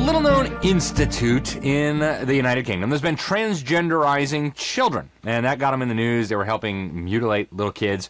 little-known institute in the United Kingdom that's been transgenderizing children, and that got them in the news. They were helping mutilate little kids.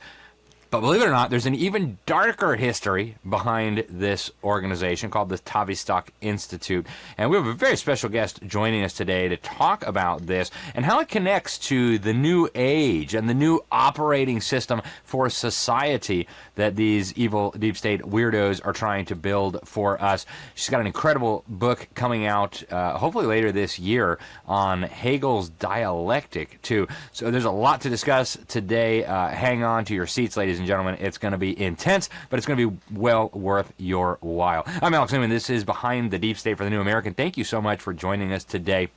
But believe it or not, there's an even darker history behind this organization called the Tavistock Institute. And we have a very special guest joining us today to talk about this and how it connects to the new age and the new operating system for society that these evil deep state weirdos are trying to build for us. She's got an incredible book coming out hopefully later this year on Hegel's dialectic, too. So there's a lot to discuss today. Hang on to your seats, ladies and gentlemen. It's going to be intense, but it's going to be well worth your while. I'm Alex Newman. This is Behind the Deep State for the New American. Thank you so much for joining us today.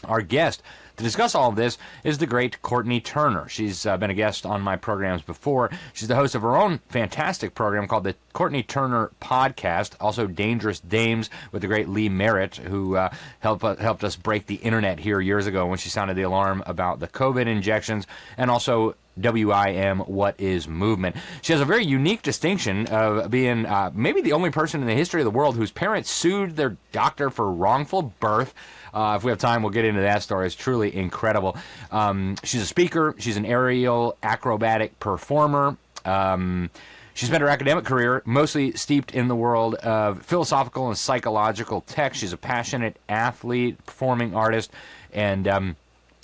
Our guest to discuss all of this is the great Courtenay Turner. She's been a guest on my programs before. She's the host of her own fantastic program called the Courtenay Turner Podcast, also Dangerous Dames with the great Lee Merritt, who helped us break the internet here years ago when she sounded the alarm about the COVID injections, and also WIM, What is Movement. She has a very unique distinction of being maybe the only person in the history of the world whose parents sued their doctor for wrongful birth. If we have time, we'll get into that story. It's truly incredible. She's a speaker. She's an aerial acrobatic performer. She spent her academic career mostly steeped in the world of philosophical and psychological text. She's a passionate athlete, performing artist, and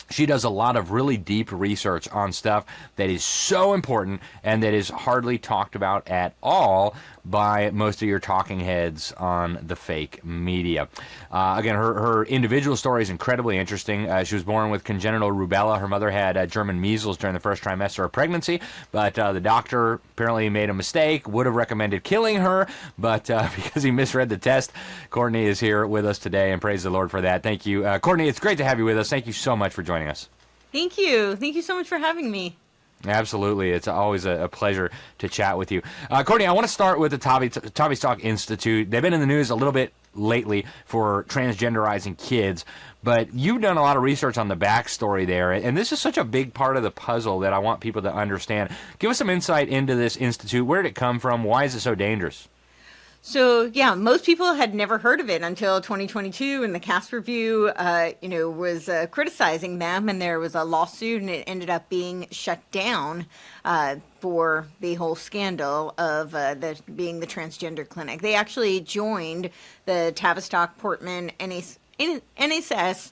she does a lot of really deep research on stuff that is so important and that is hardly talked about at all by most of your talking heads on the fake media. Again, her individual story is incredibly interesting. She was born with congenital rubella. Her mother had German measles during the first trimester of pregnancy, but the doctor apparently made a mistake, would have recommended killing her, but because he misread the test, Courtenay is here with us today, and praise the Lord for that. Thank you. Courtenay, it's great to have you with us. Thank you so much for joining us. Thank you. Thank you so much for having me. Absolutely. It's always a pleasure to chat with you. Courtenay, I want to start with the Tavistock Institute. They've been in the news a little bit lately for transgenderizing kids, but you've done a lot of research on the backstory there, and this is such a big part of the puzzle that I want people to understand. Give us some insight into this institute. Where did it come from? Why is it so dangerous? So, yeah, most people had never heard of it until 2022, and the Cass Review, was criticizing them, and there was a lawsuit, and it ended up being shut down for the whole scandal of being the transgender clinic. They actually joined the Tavistock Portman NSS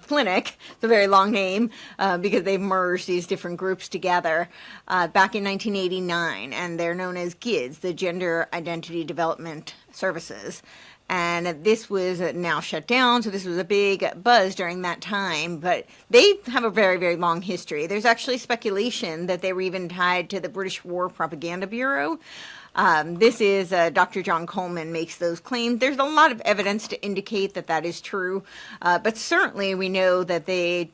clinic. It's a very long name because they've merged these different groups together back in 1989, and they're known as GIDS, the Gender Identity Development Services. And this was now shut down, so this was a big buzz during that time. But they have a very, very long history. There's actually speculation that they were even tied to the British War Propaganda Bureau. This is Dr. John Coleman makes those claims. There's a lot of evidence to indicate that that is true, but certainly we know that the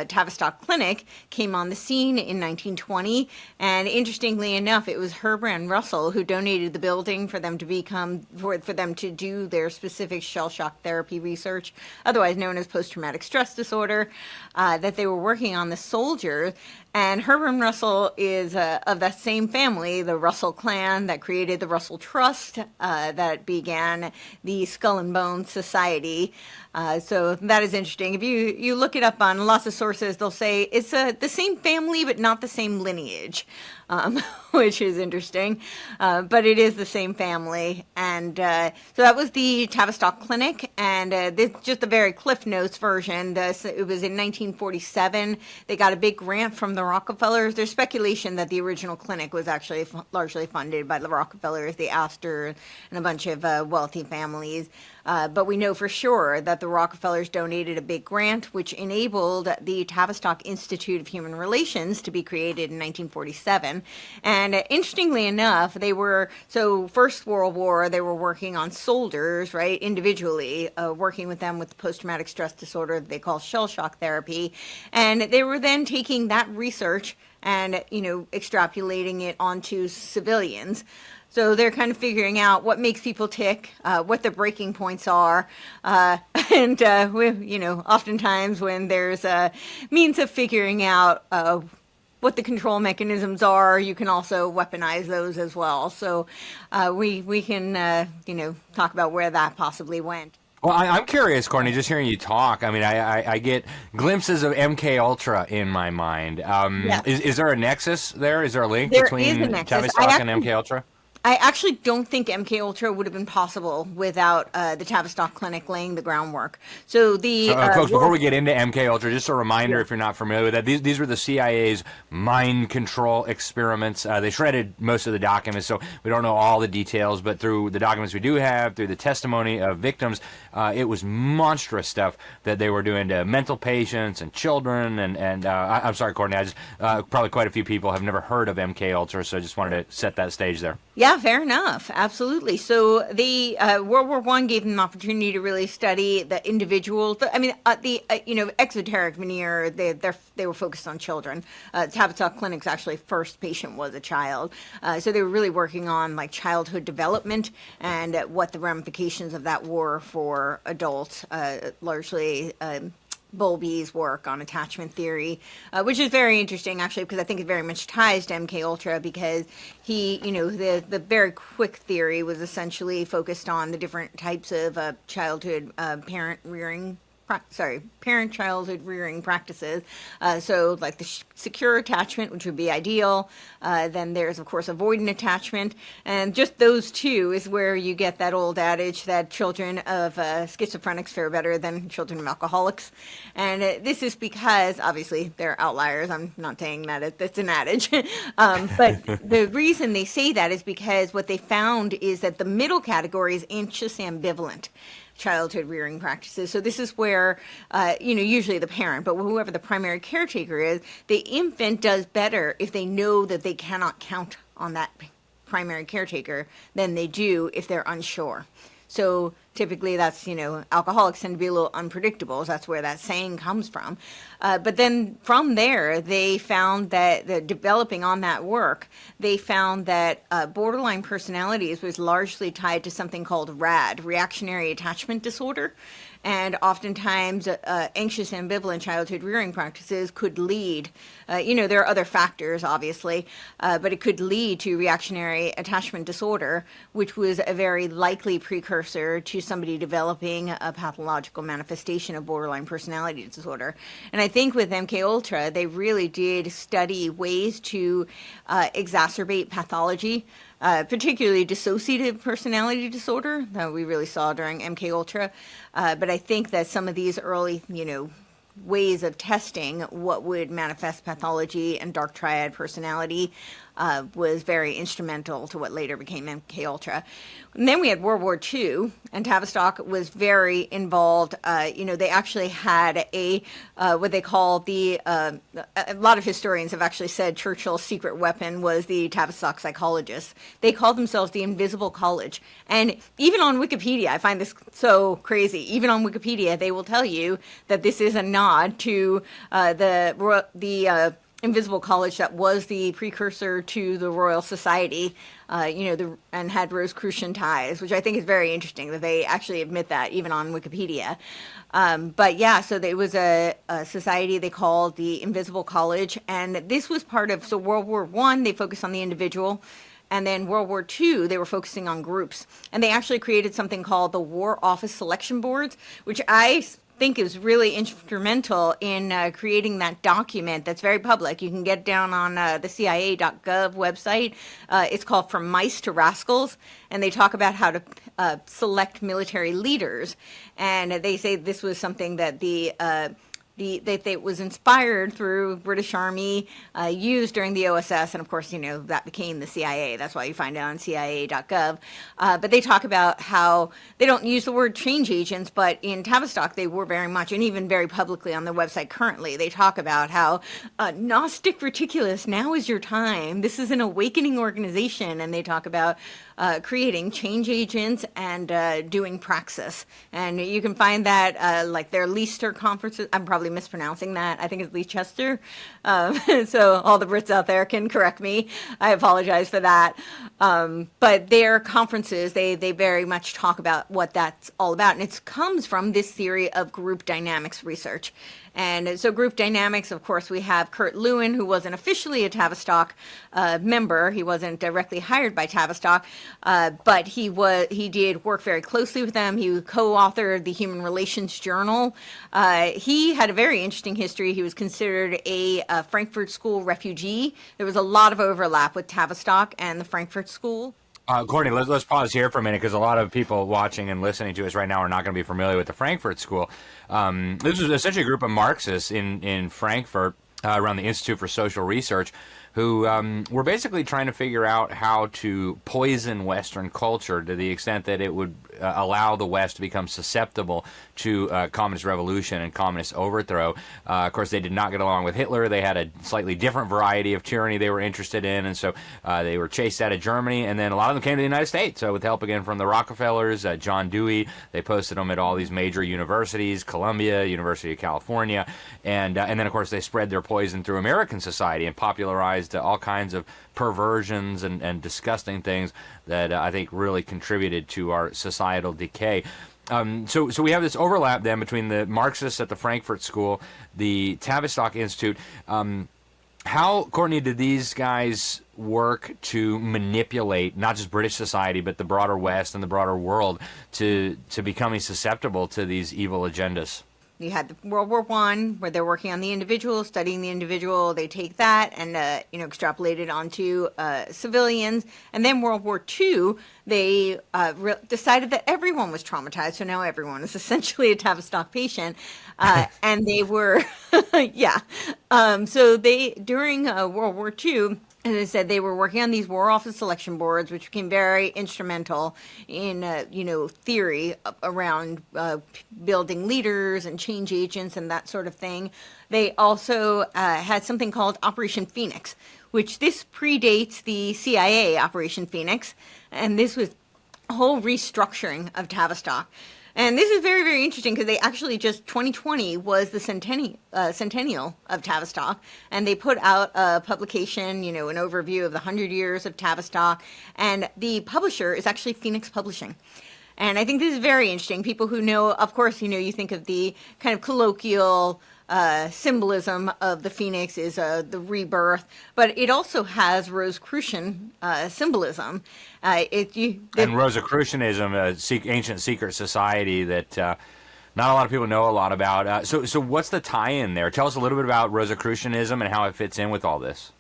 Tavistock Clinic came on the scene in 1920, and interestingly enough, it was Herbert and Russell who donated the building for them to do their specific shell shock therapy research, otherwise known as post-traumatic stress disorder, that they were working on the soldiers. And Herbert and Russell is of that same family, the Russell clan, that created the Russell Trust, that began the Skull and Bones Society. So that is interesting. If you look it up on lots of sources, they'll say it's the same family but not the same lineage, which is interesting. But it is the same family. And so that was the Tavistock Clinic. And this just a very Cliff Notes version. It was in 1947. They got a big grant from the Rockefellers. There's speculation that the original clinic was actually largely funded by the Rockefellers, the Astor, and a bunch of wealthy families. But we know for sure that the Rockefellers donated a big grant, which enabled the Tavistock Institute of Human Relations to be created in 1947. And interestingly enough, First World War, they were working on soldiers, right, individually, working with them with post-traumatic stress disorder that they call shell shock therapy. And they were then taking that research and, extrapolating it onto civilians. So they're kind of figuring out what makes people tick, what the breaking points are, and oftentimes when there's a means of figuring out what the control mechanisms are, you can also weaponize those as well. So we can talk about where that possibly went. Well, I'm curious, Courtney, just hearing you talk. I mean, I get glimpses of MK Ultra in my mind. Yes, Is there a nexus there? Is there a link there is a between nexus. Tavistock and MK Ultra? I actually don't think MK Ultra would have been possible without the Tavistock Clinic laying the groundwork. So So, the folks, before we get into MK Ultra, just a reminder, yeah. if you're not familiar with that, these were the CIA's mind control experiments. They shredded most of the documents, so we don't know all the details, but through the documents we do have, through the testimony of victims, it was monstrous stuff that they were doing to mental patients and children. And I'm sorry, Courtney, I just probably quite a few people have never heard of MK Ultra, so I just wanted to set that stage there. Yeah, fair enough. Absolutely. So the World War One gave them an opportunity to really study the individuals. I mean, the exoteric veneer. They were focused on children. Tavistock Clinic's actually first patient was a child. So they were really working on like childhood development and what the ramifications of that were for adults, largely. Bowlby's work on attachment theory, which is very interesting actually, because I think it very much ties to MK Ultra, because he, the very quick theory was essentially focused on the different types of childhood parent-childhood rearing practices. So like the secure attachment, which would be ideal. Then there's, of course, avoidant attachment. And just those two is where you get that old adage that children of schizophrenics fare better than children of alcoholics. And this is because, obviously, they're outliers. I'm not saying that it's an adage. But the reason they say that is because what they found is that the middle category is anxious ambivalent childhood rearing practices. So this is where, usually the parent, but whoever the primary caretaker is, the infant does better if they know that they cannot count on that primary caretaker than they do if they're unsure. So typically that's, alcoholics tend to be a little unpredictable. So that's where that saying comes from. But then from there, they found that developing on that work, they found that borderline personalities was largely tied to something called RAD, reactionary attachment disorder. And oftentimes, anxious ambivalent childhood rearing practices could lead, there are other factors, obviously, but it could lead to reactionary attachment disorder, which was a very likely precursor to somebody developing a pathological manifestation of borderline personality disorder. And I think with MK Ultra, they really did study ways to exacerbate pathology. Particularly dissociative personality disorder that we really saw during MK Ultra. But I think that some of these early, ways of testing what would manifest pathology and dark triad personality was very instrumental to what later became MK Ultra. And then we had World War II, and Tavistock was very involved. They actually had what they call a lot of historians have actually said Churchill's secret weapon was the Tavistock psychologists. They called themselves the Invisible College. And even on Wikipedia, I find this so crazy. Even on Wikipedia, they will tell you that this is a nod to the Invisible College that was the precursor to the Royal Society, and had Rosicrucian ties, which I think is very interesting that they actually admit that even on Wikipedia. But yeah, so there was a society they called the Invisible College, and this was part of, so World War I, they focused on the individual. And then World War II, they were focusing on groups. And they actually created something called the War Office Selection Boards, which I think is really instrumental in creating that document that's very public. You can get down on the CIA.gov website. It's called From Mice to Rascals, and they talk about how to select military leaders. And they say this was something that it was inspired through British Army, used during the OSS, and of course, that became the CIA. That's why you find it on CIA.gov. But they talk about how they don't use the word change agents, but in Tavistock they were very much, and even very publicly on their website currently, they talk about how Gnostic Reticulus, now is your time. This is an awakening organization, and they talk about creating change agents and doing praxis. And you can find that like their Leicester conferences. I'm probably mispronouncing that. I think it's Leicester. So all the Brits out there can correct me. I apologize for that. But their conferences, they very much talk about what that's all about. And it comes from this theory of group dynamics research. And so group dynamics, of course, we have Kurt Lewin, who wasn't officially a Tavistock member. He wasn't directly hired by Tavistock, but he did work very closely with them. He co-authored the Human Relations Journal. He had a very interesting history. He was considered a Frankfurt School refugee. There was a lot of overlap with Tavistock and the Frankfurt School. Courtney, let's pause here for a minute because a lot of people watching and listening to us right now are not going to be familiar with the Frankfurt School. This was essentially a group of Marxists in Frankfurt around the Institute for Social Research who were basically trying to figure out how to poison Western culture to the extent that it would allow the West to become susceptible to communist revolution and communist overthrow. Of course, they did not get along with Hitler. They had a slightly different variety of tyranny they were interested in, and so they were chased out of Germany, and then a lot of them came to the United States. So with help again from the Rockefellers, John Dewey, they posted them at all these major universities, Columbia, University of California, and then, of course, they spread their poison through American society and popularized all kinds of perversions and disgusting things that I think really contributed to our societal decay. So we have this overlap then between the Marxists at the Frankfurt School, the Tavistock Institute. How, Courtney, did these guys work to manipulate not just British society but the broader West and the broader world to becoming susceptible to these evil agendas? You had the World War I, where they're working on the individual, studying the individual. They take that and extrapolate it onto civilians. And then World War II, they decided that everyone was traumatized. So now everyone is essentially a Tavistock patient. And they were, yeah. So they, during World War II, as I said, they were working on these war office selection boards, which became very instrumental in, theory around building leaders and change agents and that sort of thing. They also had something called Operation Phoenix, which this predates the CIA Operation Phoenix, and this was a whole restructuring of Tavistock. And this is very, very interesting because they actually 2020 was the centennial of Tavistock, and they put out a publication, an overview of the 100 years of Tavistock, and the publisher is actually Phoenix Publishing. And I think this is very interesting. People who know, of course, you think of the kind of colloquial symbolism of the phoenix is the rebirth, but it also has Rosicrucian symbolism. And Rosicrucianism, ancient secret society that not a lot of people know a lot about. So what's the tie-in there? Tell us a little bit about Rosicrucianism and how it fits in with all this.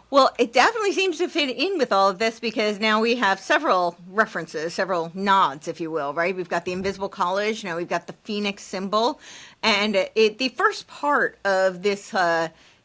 Well, it definitely seems to fit in with all of this because now we have several references, several nods, if you will, right? We've got the Invisible College, now we've got the Phoenix symbol, and the first part of this,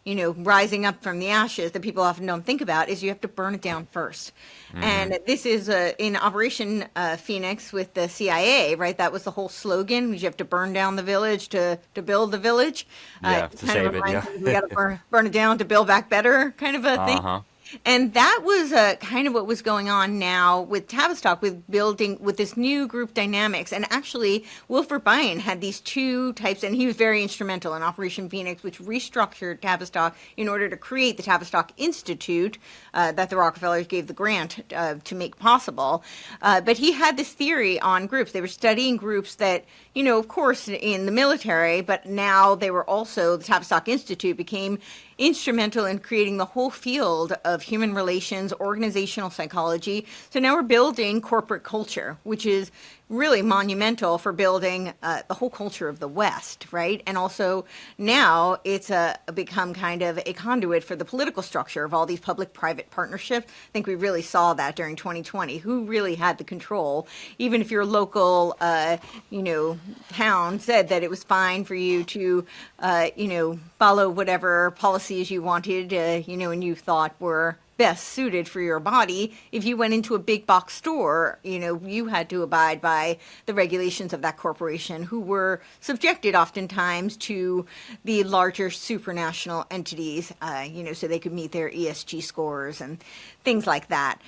rising up from the ashes that people often don't think about is you have to burn it down first. Mm-hmm. And this is in Operation Phoenix with the CIA, right? That was the whole slogan. You have to burn down the village to build the village. Yeah, to save it, yeah. We got to burn it down to build back better kind of a thing. And that was kind of what was going on now with Tavistock, with building with this new group dynamics. And actually, Wilfred Bion had these two types, and he was very instrumental in Operation Phoenix, which restructured Tavistock in order to create the Tavistock Institute that the Rockefellers gave the grant to make possible. But he had this theory on groups. They were studying groups that, of course, in the military, but now they were also, the Tavistock Institute became instrumental in creating the whole field of human relations, organizational psychology. So now we're building corporate culture, which is really monumental for building the whole culture of the West, right? And also now it's become kind of a conduit for the political structure of all these public-private partnerships. I think we really saw that during 2020. Who really had the control? Even if your local, town said that it was fine for you to, follow whatever policies you wanted, and you thought were best suited for your body. If you went into a big box store, you had to abide by the regulations of that corporation, who were subjected oftentimes to the larger supranational entities, so they could meet their ESG scores and things like that.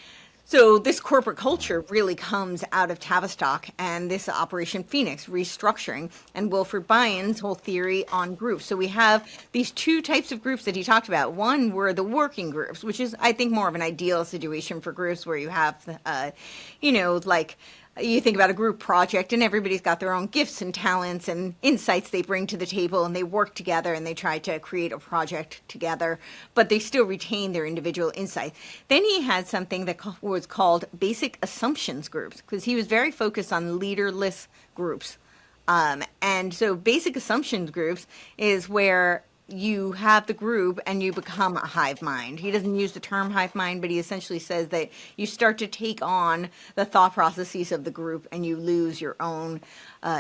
So this corporate culture really comes out of Tavistock and this Operation Phoenix restructuring and Wilfred Bion's whole theory on groups. So we have these two types of groups that he talked about. One were the working groups, which is, I think, more of an ideal situation for groups where you have, you think about a group project, and everybody's got their own gifts and talents and insights they bring to the table, and they work together and they try to create a project together, but they still retain their individual insight. Then he had something that was called basic assumptions groups, because he was very focused on leaderless groups. And so basic assumptions groups is where you have the group and you become a hive mind. He doesn't use the term hive mind, but he essentially says that you start to take on the thought processes of the group and you lose your own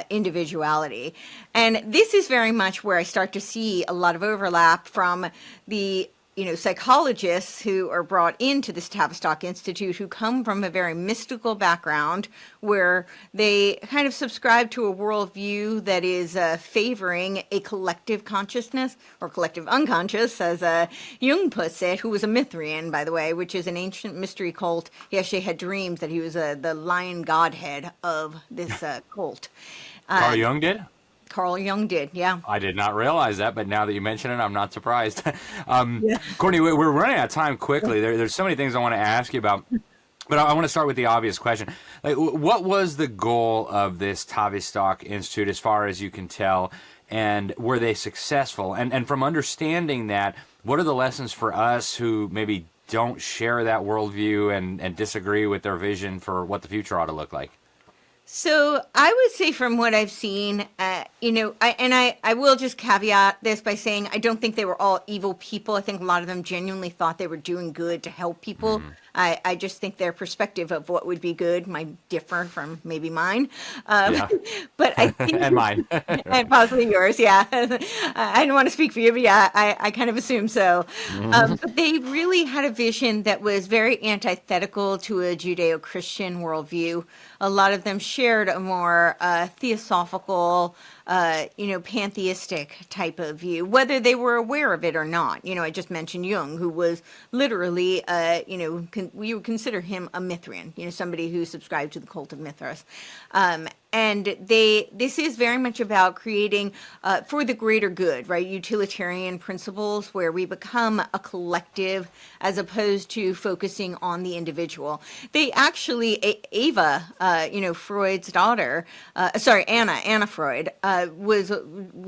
individuality. And this is very much where I start to see a lot of overlap from the psychologists who are brought into this Tavistock Institute, who come from a very mystical background where they kind of subscribe to a worldview that is favoring a collective consciousness or collective unconscious, as Jung puts it, who was a Mithrian, by the way, which is an ancient mystery cult. He actually had dreams that he was the lion godhead of this cult. Carl Jung did? Carl Jung did, yeah. I did not realize that, but now that you mention it, I'm not surprised. Courtney, we're running out of time quickly. There's so many things I want to ask you about, but I want to start with the obvious question. Like, what was the goal of this Tavistock Institute, as far as you can tell, and were they successful? And from understanding that, what are the lessons for us who maybe don't share that worldview and disagree with their vision for what the future ought to look like? So I would say, from what I've seen, I will just caveat this by saying I don't think they were all evil people. I think a lot of them genuinely thought they were doing good to help people. I just think their perspective of what would be good might differ from maybe mine. But I think, and mine. and possibly yours, yeah. I don't want to speak for you, but yeah, I kind of assume so. But they really had a vision that was very antithetical to a Judeo-Christian worldview. A lot of them shared a more theosophical, pantheistic type of view, whether they were aware of it or not. I just mentioned Jung, who was literally, we would consider him a Mithrian, somebody who subscribed to the cult of Mithras. And this is very much about creating for the greater good, right? Utilitarian principles where we become a collective as opposed to focusing on the individual. They actually, Ava, Freud's daughter, Anna Freud,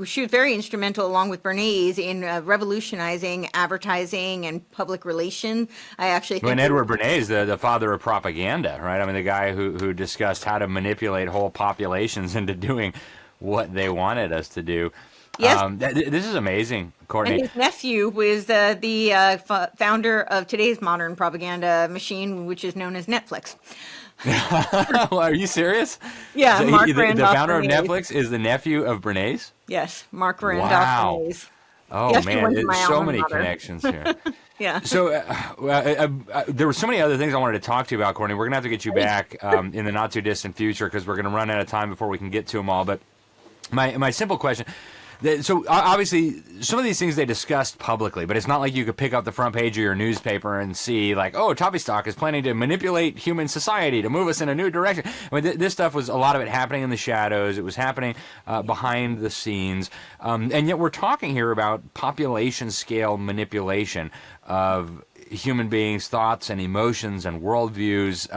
she was very instrumental, along with Bernays, in revolutionizing advertising and public relations. I actually think Edward Bernays, the father of propaganda, right? I mean, the guy who discussed how to manipulate whole populations into doing what they wanted us to do. Yes. This is amazing, Courtney. And his nephew was the founder of today's modern propaganda machine, which is known as Netflix. Are you serious? Yeah, so Mark the founder of Bernays. Netflix is the nephew of Bernays? Yes, Mark Bernays. Wow. Oh, man, there's so many mother. connections here. Yeah. So there were so many other things I wanted to talk to you about, Courtney. We're going to have to get you back in the not-too-distant future, because we're going to run out of time before we can get to them all. But my simple question... So obviously, some of these things they discussed publicly, but it's not like you could pick up the front page of your newspaper and see, like, oh, Tavistock is planning to manipulate human society to move us in a new direction. I mean, this stuff was, a lot of it happening in the shadows. It was happening behind the scenes. And yet we're talking here about population scale manipulation of human beings' thoughts and emotions and worldviews,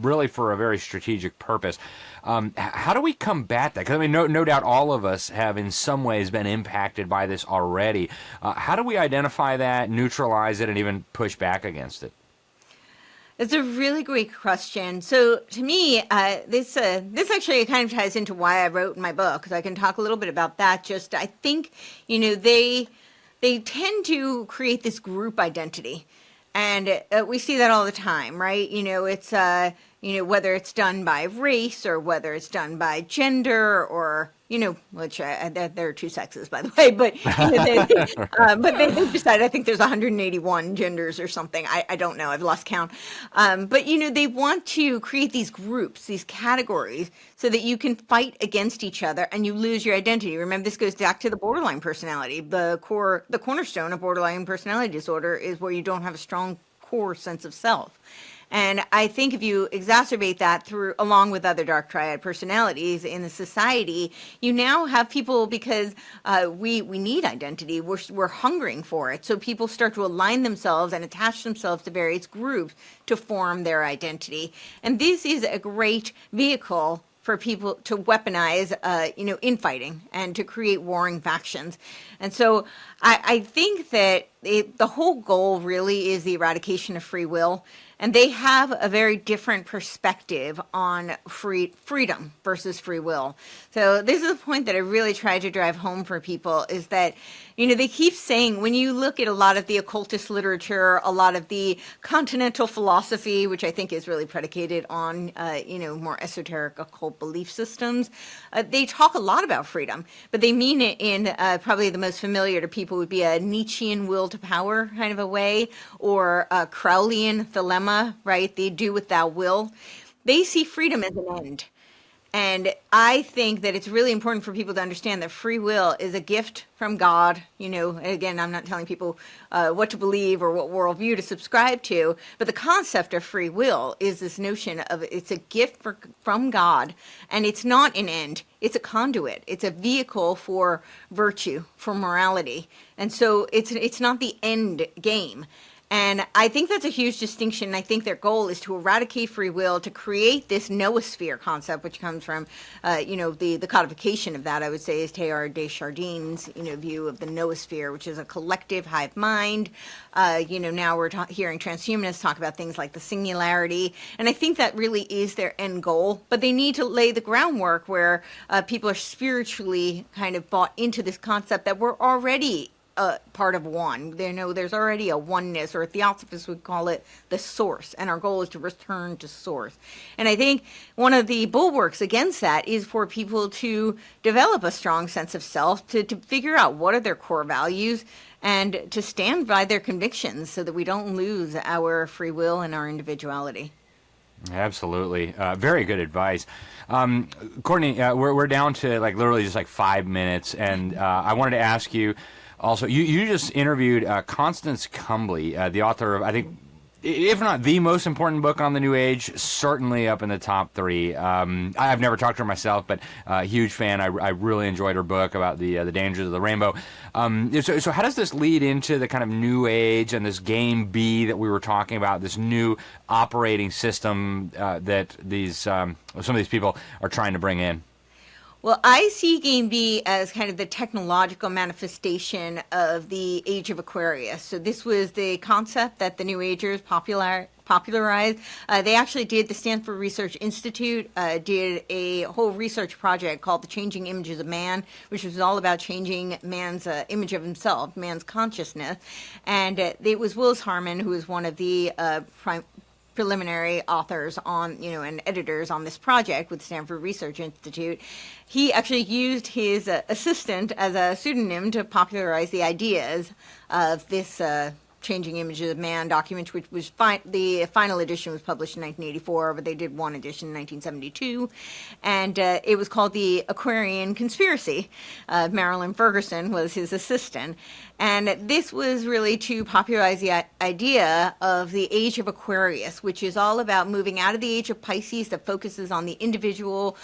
really for a very strategic purpose. How do we combat that? Because, I mean, no doubt all of us have in some ways been impacted by this already. How do we identify that, neutralize it, and even push back against it? It's a really great question. So to me, this actually kind of ties into why I wrote my book, because I can talk a little bit about that. Just, I think, they tend to create this group identity. And we see that all the time, right? It's, whether it's done by race or whether it's done by gender or, which there are two sexes, by the way, but, but they decided, I think there's 181 genders or something. I don't know. I've lost count. But, they want to create these groups, these categories, so that you can fight against each other and you lose your identity. Remember, this goes back to the borderline personality. The cornerstone of borderline personality disorder is where you don't have a strong core sense of self. And I think if you exacerbate that through, along with other dark triad personalities in the society, you now have people, because we need identity. We're hungering for it. So people start to align themselves and attach themselves to various groups to form their identity. And this is a great vehicle for people to weaponize, infighting and to create warring factions. And so I think that the whole goal really is the eradication of free will. And they have a very different perspective on freedom versus free will. So this is the point that I really try to drive home for people, is that, they keep saying, when you look at a lot of the occultist literature, a lot of the continental philosophy, which I think is really predicated on, more esoteric occult belief systems, they talk a lot about freedom, but they mean it in probably the most familiar to people would be a Nietzschean will to power kind of a way, or a Crowleyan dilemma, right? The do what thou will. They see freedom as an end. And I think that it's really important for people to understand that free will is a gift from God. Again, I'm not telling people what to believe or what worldview to subscribe to, but the concept of free will is this notion of it's a gift from God, and it's not an end. It's a conduit. It's a vehicle for virtue, for morality. And so it's not the end game. And I think that's a huge distinction. I think their goal is to eradicate free will, to create this noosphere concept, which comes from, the codification of that, I would say, is Teilhard de Chardin's, view of the noosphere, which is a collective hive mind. Now we're hearing transhumanists talk about things like the singularity. And I think that really is their end goal. But they need to lay the groundwork where people are spiritually kind of bought into this concept that we're already part of one. There's already a oneness, or theosophists would call it the source, and our goal is to return to source. And I think one of the bulwarks against that is for people to develop a strong sense of self, to figure out what are their core values, and to stand by their convictions so that we don't lose our free will and our individuality. Absolutely. Very good advice. Courtenay, we're down to literally just 5 minutes, and I wanted to ask you, also, you just interviewed Constance Cumbly, the author of, I think, if not the most important book on the New Age, certainly up in the top 3. I've never talked to her myself, but huge fan. I really enjoyed her book about the dangers of the rainbow. So how does this lead into the kind of New Age and this game B that we were talking about, this new operating system that some of these people are trying to bring in? Well, I see Game B as kind of the technological manifestation of the Age of Aquarius. So this was the concept that the New Agers popularized. They actually did, the Stanford Research Institute did a whole research project called The Changing Images of Man, which was all about changing man's image of himself, man's consciousness. And it was Willis Harman, who was one of the preliminary authors on, and editors on this project with Stanford Research Institute. He actually used his assistant as a pseudonym to popularize the ideas of this Changing Images of Man document, which was the final edition was published in 1984, but they did one edition in 1972, and it was called the Aquarian Conspiracy. Marilyn Ferguson was his assistant, and this was really to popularize the idea of the Age of Aquarius, which is all about moving out of the Age of Pisces that focuses on the individual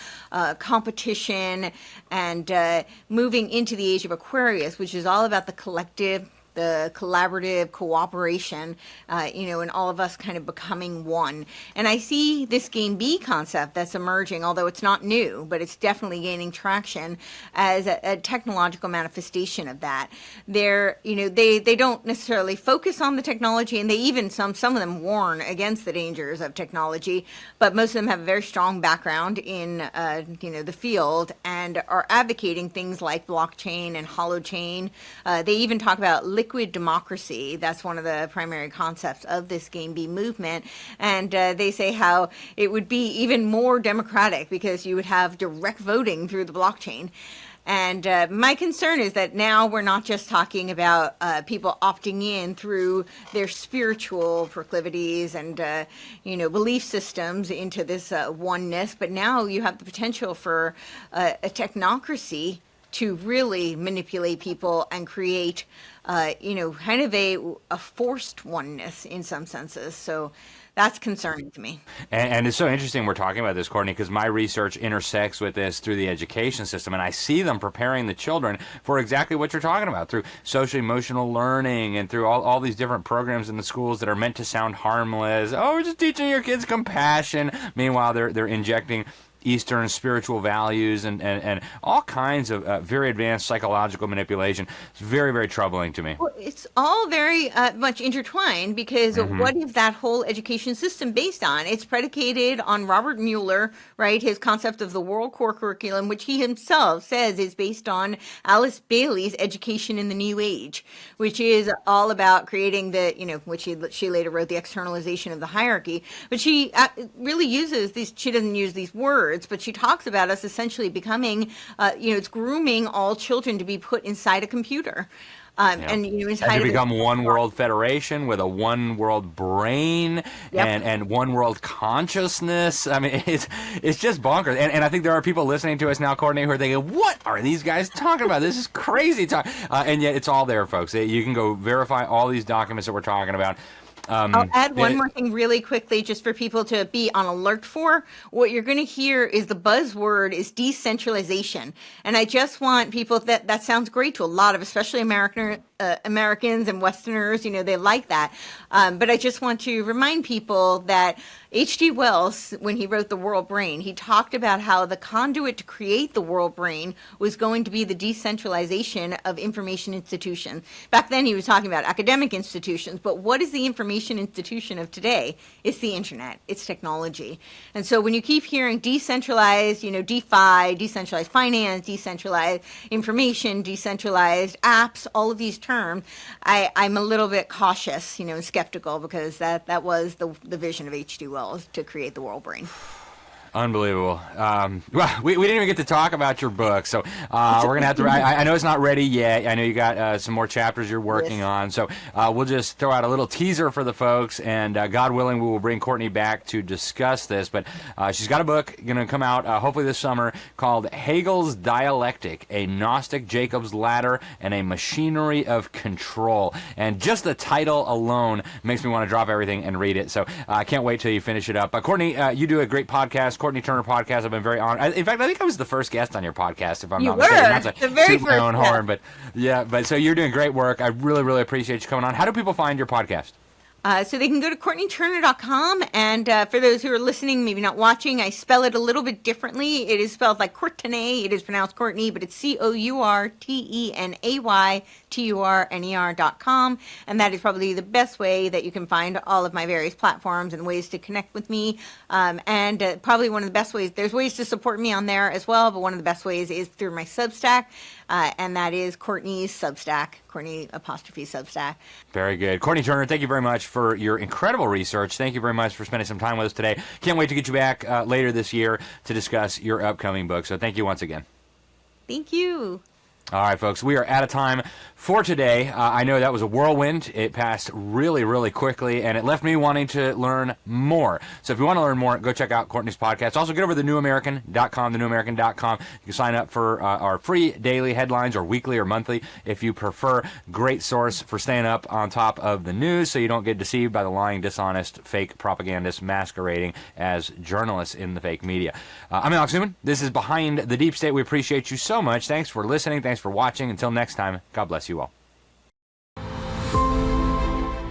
competition, and moving into the Age of Aquarius, which is all about the collective, the collaborative cooperation, and all of us kind of becoming one. And I see this Game B concept that's emerging, although it's not new, but it's definitely gaining traction as a technological manifestation of that. They don't necessarily focus on the technology, and they even, some of them warn against the dangers of technology, but most of them have a very strong background in, the field, and are advocating things like blockchain and holochain. They even talk about liquid democracy. That's one of the primary concepts of this Game B movement. And they say how it would be even more democratic because you would have direct voting through the blockchain. And my concern is that now we're not just talking about people opting in through their spiritual proclivities and, belief systems into this oneness, but now you have the potential for a technocracy to really manipulate people and create, kind of a forced oneness in some senses. So that's concerning to me. And it's so interesting we're talking about this, Courtenay, because my research intersects with this through the education system, and I see them preparing the children for exactly what you're talking about through social emotional learning and through all these different programs in the schools that are meant to sound harmless. Oh, we're just teaching your kids compassion. Meanwhile, they're injecting Eastern spiritual values and all kinds of very advanced psychological manipulation. It's very, very troubling to me. Well, it's all very much intertwined because what is that whole education system based on? It's predicated on Robert Mueller, right? His concept of the world core curriculum, which he himself says is based on Alice Bailey's Education in the New Age, which is all about creating which she later wrote, the externalization of the hierarchy. But she really uses these, she doesn't use these words, but she talks about us essentially becoming, it's grooming all children to be put inside a computer. And inside to become one world federation with a one world brain and one world consciousness. I mean, it's just bonkers. And I think there are people listening to us now, Courtenay, who are thinking, what are these guys talking about? This is crazy talk. And yet it's all there, folks. You can go verify all these documents that we're talking about. I'll add one more thing really quickly just for people to be on alert for. What you're going to hear is the buzzword is decentralization. And I just want people that sounds great to a lot of, especially Americans and Westerners, they like that. But I just want to remind people that H.G. Wells, when he wrote The World Brain, he talked about how the conduit to create the world brain was going to be the decentralization of information institutions. Back then he was talking about academic institutions, but what is the information institution of today? It's the internet, it's technology. And so when you keep hearing decentralized, DeFi, decentralized finance, decentralized information, decentralized apps, all of these terms, I'm a little bit cautious, and skeptical, because that was the vision of H.G. Wells, to create the world brain. Unbelievable. Well, we didn't even get to talk about your book, so we're going to have to... I know it's not ready yet. I know you got some more chapters you're working on, so we'll just throw out a little teaser for the folks, and God willing, we will bring Courtenay back to discuss this, but she's got a book going to come out hopefully this summer called Hegel's Dialectic, a Gnostic Jacob's Ladder and a Machinery of Control. And just the title alone makes me want to drop everything and read it, so I can't wait till you finish it up. Courtenay, you do a great podcast, Courtenay Turner podcast. I've been very honored. In fact, I think I was the first guest on your podcast, if I'm not mistaken. Not to toot my own horn, but so you're doing great work. I really, really appreciate you coming on. How do people find your podcast? So they can go to CourtenayTurner.com, and for those who are listening, maybe not watching, I spell it a little bit differently. It is spelled like Courtenay. It is pronounced Courtenay, but it's CourtenayTurner.com, and that is probably the best way that you can find all of my various platforms and ways to connect with me. And probably one of the best ways, there's ways to support me on there as well, but one of the best ways is through my Substack, and that is Courtenay's Substack, Courtenay apostrophe Substack. Very good. Courtenay Turner, thank you very much for your incredible research. Thank you very much for spending some time with us today. Can't wait to get you back later this year to discuss your upcoming book. So thank you once again. Thank you. All right, folks, we are out of time for today. I know that was a whirlwind. It passed really, really quickly, and it left me wanting to learn more. So if you want to learn more, go check out Courtenay's podcast. Also, get over to thenewamerican.com, thenewamerican.com. You can sign up for our free daily headlines, or weekly or monthly if you prefer. Great source for staying up on top of the news so you don't get deceived by the lying, dishonest, fake propagandists masquerading as journalists in the fake media. I'm Alex Newman. This is Behind the Deep State. We appreciate you so much. Thanks for listening. Thanks for watching. Until next time, God bless you all.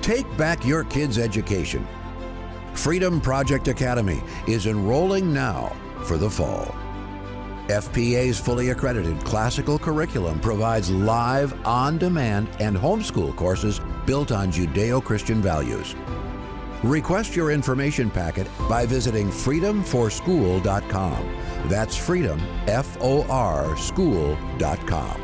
Take back your kids' education. Freedom Project Academy is enrolling now for the fall. FPA's fully accredited classical curriculum provides live, on-demand, and homeschool courses built on Judeo-Christian values. Request your information packet by visiting freedomforschool.com. That's freedom, F-O-R, school.com.